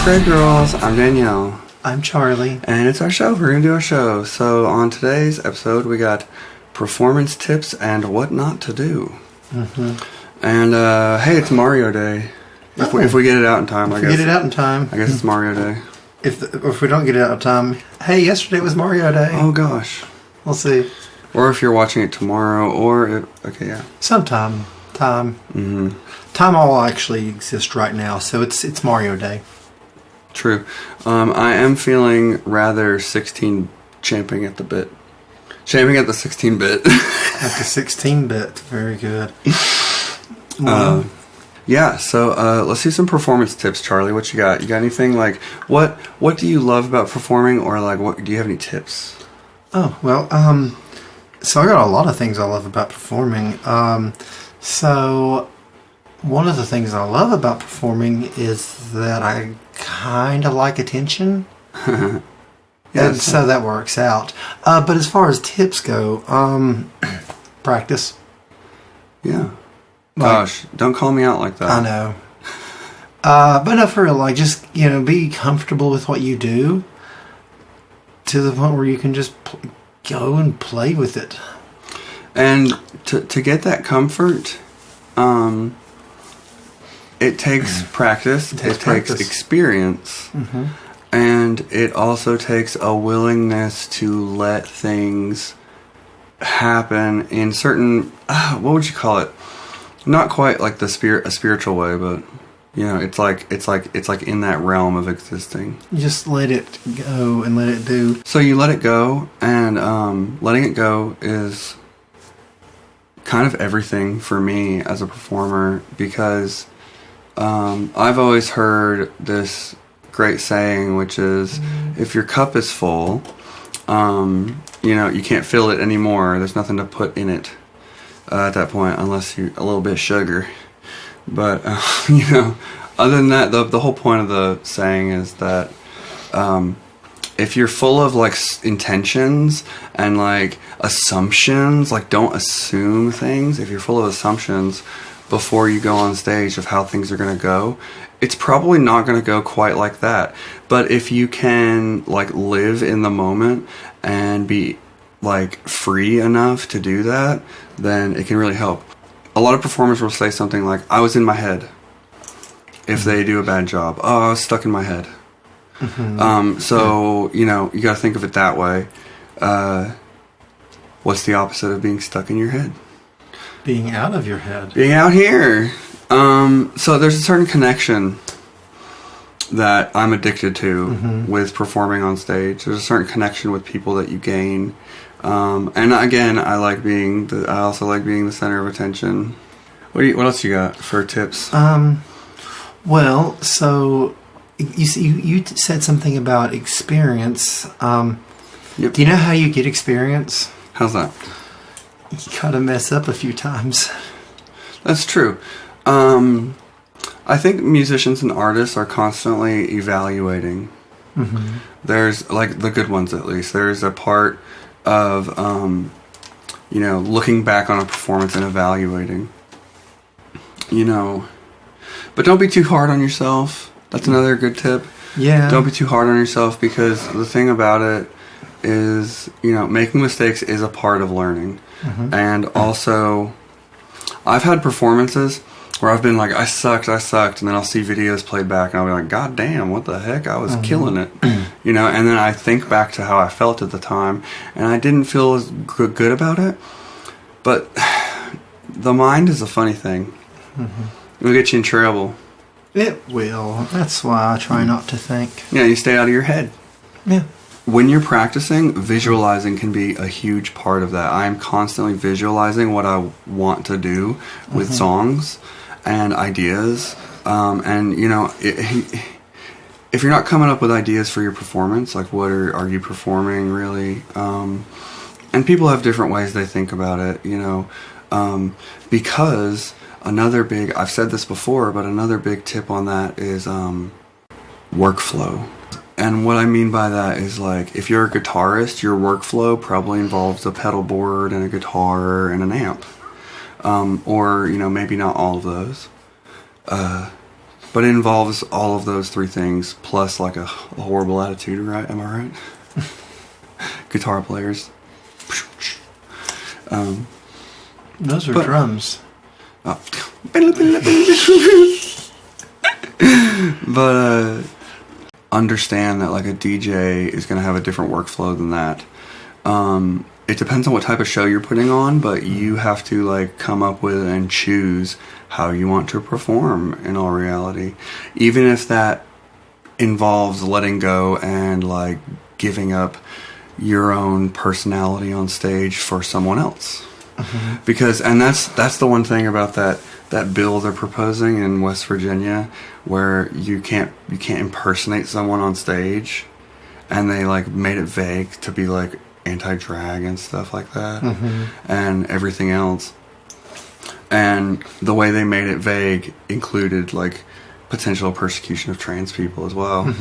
Great Girls. I'm Danielle. I'm Charlie. And it's our show. We're going to do our show. So on today's episode, we got performance tips and what not to do. Mm-hmm. And, hey, it's Mario Day. If we get it out in time, I guess. If we get it out in time. I guess it's Mario Day. If we don't get it out in time, hey, yesterday was Mario Day. Oh, gosh. We'll see. Or if you're watching it tomorrow, okay, yeah. Sometime. Time. Mm-hmm. Time all actually exists right now, so it's Mario Day. True. I am feeling rather 16 champing at the bit. Champing at the 16-bit. At the 16-bit. Very good. Yeah, so let's see some performance tips, Charlie. What you got? You got anything like what do you love about performing, or like what do you have any tips? Oh, well, so I got a lot of things I love about performing. So one of the things I love about performing is that I kind of like attention. Yes. And so that works out. But as far as tips go, practice. Yeah. Gosh, don't call me out like that. I know. But no, for real, like, just, be comfortable with what you do to the point where you can just go and play with it. And to get that comfort, it takes practice. It takes experience. Mm-hmm. And it also takes a willingness to let things happen in certain, what would you call it? Not quite like a spiritual way, but it's like in that realm of existing. You just let it go and let it do. So you let it go, and letting it go is kind of everything for me as a performer, because I've always heard this great saying, which is, if your cup is full, you can't fill it anymore. There's nothing to put in it at that point, unless you're a little bit of sugar. But, other than that, the whole point of the saying is that if you're full of, like, intentions and, like, assumptions, like, don't assume things. If you're full of assumptions before you go on stage of how things are going to go, it's probably not going to go quite like that. But if you can, like, live in the moment and be, like, free enough to do that, then it can really help. A lot of performers will say something like, I was in my head, if they do a bad job. Oh, I was stuck in my head. Mm-hmm. So, you got to think of it that way. What's the opposite of being stuck in your head? Being out of your head. Being out here. So there's a certain connection that I'm addicted to with performing on stage. There's a certain connection with people that you gain. And again, I also like being the center of attention. What else you got for tips? Well, so you said something about experience. Yep. Do you know how you get experience? How's that? You gotta mess up a few times. That's true. I think musicians and artists are constantly evaluating. Mm-hmm. There's, like, the good ones at least. There's a part of, looking back on a performance and evaluating. But don't be too hard on yourself. That's another good tip. Yeah. Don't be too hard on yourself, because the thing about it is, making mistakes is a part of learning. Mm-hmm. And also, I've had performances where I've been like, I sucked, and then I'll see videos played back, and I'll be like, God damn, what the heck? I was killing it. And then I think back to how I felt at the time, and I didn't feel as good about it. But the mind is a funny thing. Mm-hmm. It'll get you in trouble. It will. That's why I try not to think. Yeah, you stay out of your head. Yeah. When you're practicing, visualizing can be a huge part of that. I'm constantly visualizing what I want to do with songs and ideas. If you're not coming up with ideas for your performance, like what are you performing really? And people have different ways they think about it, because I've said this before, but another big tip on that is workflow. And what I mean by that is, like, if you're a guitarist, your workflow probably involves a pedal board and a guitar and an amp. Or, maybe not all of those. But it involves all of those three things, plus like a horrible attitude, right? Am I right? Guitar players. Those are drums. Oh. But understand that like a DJ is going to have a different workflow than that. It depends on what type of show you're putting on, but you have to like come up with and choose how you want to perform in all reality. Even if that involves letting go and like giving up your own personality on stage for someone else. Mm-hmm. Because, and that's the one thing about that bill they're proposing in West Virginia, where you can't impersonate someone on stage, and they like made it vague to be like anti-drag and stuff like that, and everything else. And the way they made it vague included like potential persecution of trans people as well.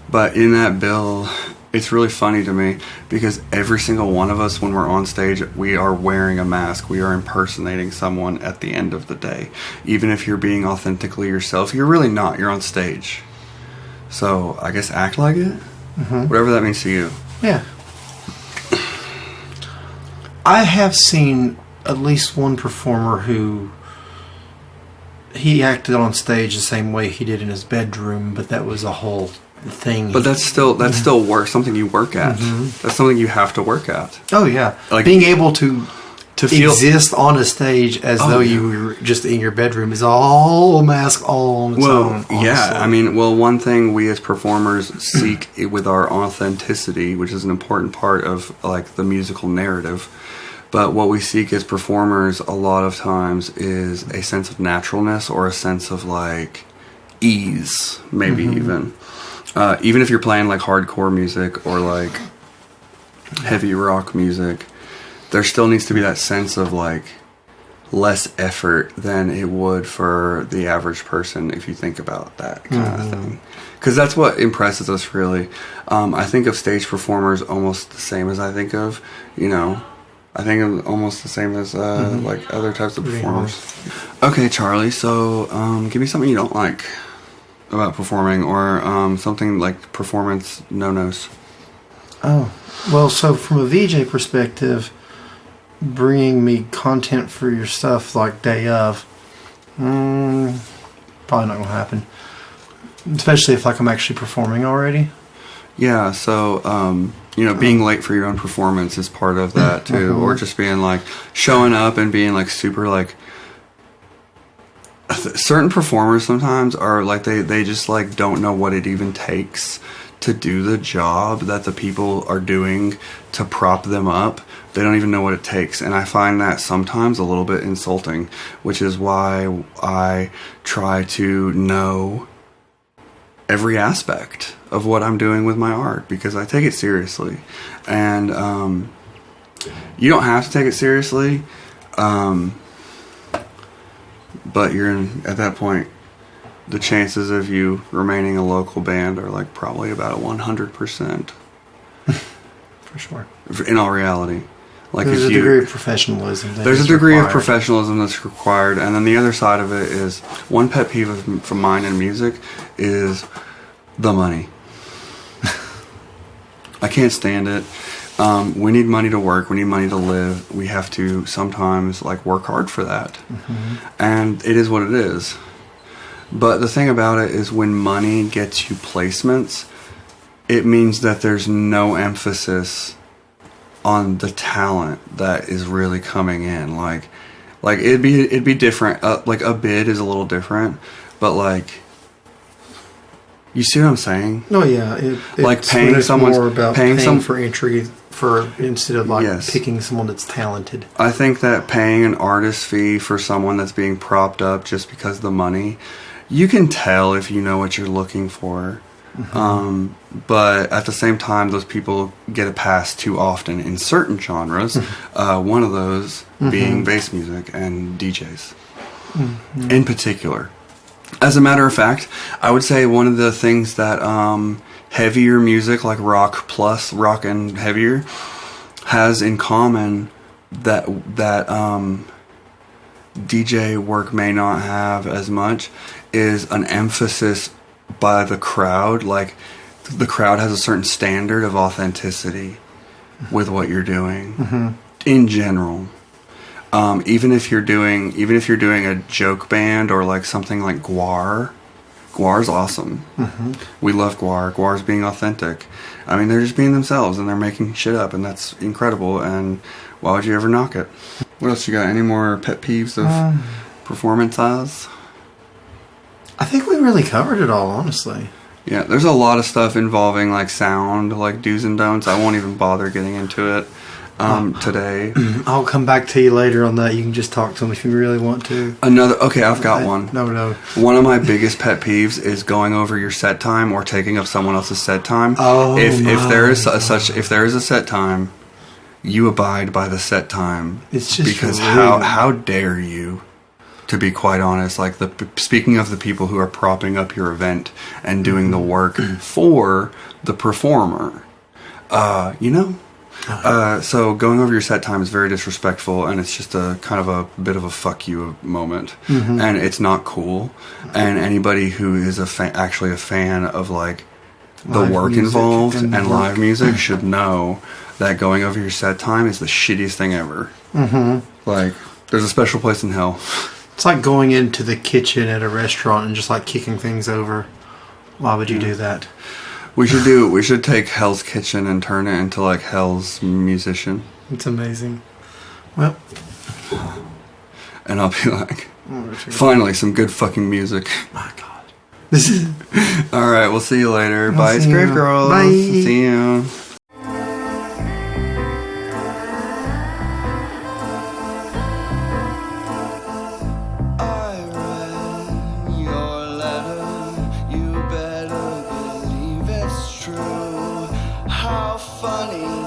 But in that bill, it's really funny to me because every single one of us, when we're on stage, we are wearing a mask. We are impersonating someone at the end of the day. Even if you're being authentically yourself, you're really not. You're on stage. So I guess act like it. Whatever that means to you. Yeah. I have seen at least one performer who he acted on stage the same way he did in his bedroom, but that was a whole thing. But that's still work, something you work at. That's something you have to work at. Oh yeah, like being able to feel, exist on a stage as though you were just in your bedroom is all a mask all on its own. Honestly. Yeah, I mean, one thing we as performers seek with our authenticity, which is an important part of like the musical narrative. But what we seek as performers a lot of times is a sense of naturalness or a sense of like ease, maybe even if you're playing like hardcore music or like heavy rock music, there still needs to be that sense of like less effort than it would for the average person if you think about that kind of thing. Because that's what impresses us really. I think of stage performers almost the same as I think of, I think of almost the same as like other types of performers. Okay, Charlie, so give me something you don't like about performing, or something like performance no-nos. Oh, well, so from a VJ perspective, bringing me content for your stuff like day of, probably not going to happen. Especially if like I'm actually performing already. Yeah, so being late for your own performance is part of that too, or just being like showing up and being like super like. Certain performers sometimes are like they just like don't know what it even takes to do the job that the people are doing to prop them up. They don't even know what it takes, and I find that sometimes a little bit insulting, which is why I try to know every aspect of what I'm doing with my art, because I take it seriously. And you don't have to take it seriously, but at that point, the chances of you remaining a local band are like probably about 100%. For sure. In all reality. Like there's a degree of professionalism. There's a degree of professionalism that's required, and then the other side of it is, one pet peeve of mine in music is the money. I can't stand it. We need money to work. We need money to live. We have to sometimes like work hard for that, and it is what it is. But the thing about it is, when money gets you placements, it means that there's no emphasis on the talent that is really coming in. Like it'd be different. Like a bid is a little different, but like, you see what I'm saying? Oh yeah, like paying someone more about paying for entry instead of like picking someone that's talented. I think that paying an artist fee for someone that's being propped up just because of the money, you can tell if you know what you're looking for. But at the same time, those people get a pass too often in certain genres. One of those being bass music and DJs in particular. As a matter of fact, I would say one of the things that heavier music, like rock plus rock and heavier, has in common that DJ work may not have as much is an emphasis by the crowd. Like, the crowd has a certain standard of authenticity with what you're doing in general. Even if you're doing a joke band or like something like Guar's awesome. We love Guar's being authentic. I mean, they're just being themselves and they're making shit up, and that's incredible, and why would you ever knock it? What else you got? Any more pet peeves of performances? I think we really covered it all, honestly. Yeah, there's a lot of stuff involving like sound, like do's and don'ts. I won't even bother getting into it today. I'll come back to you later on that. You can just talk to them if you really want to. Okay, I've got one. No. One of my biggest pet peeves is going over your set time or taking up someone else's set time. Oh, if there is a set time, you abide by the set time. It's just because rude. how dare you? To be quite honest, like speaking of the people who are propping up your event and doing the work for the performer, so going over your set time is very disrespectful, and it's just a kind of a bit of a fuck you moment, and it's not cool. And anybody who is actually a fan of like the Live work music involved and and work. live music should know that going over your set time is the shittiest thing ever. Like, there's a special place in hell. It's like going into the kitchen at a restaurant and just like kicking things over. Why would you do that? We should take Hell's Kitchen and turn it into like Hell's Musician. It's amazing. Well, and I'll be like, finally some good fucking music. My God. This is Alright, we'll see you later. Bye, see Scrape you. Girls. Bye. See you. How funny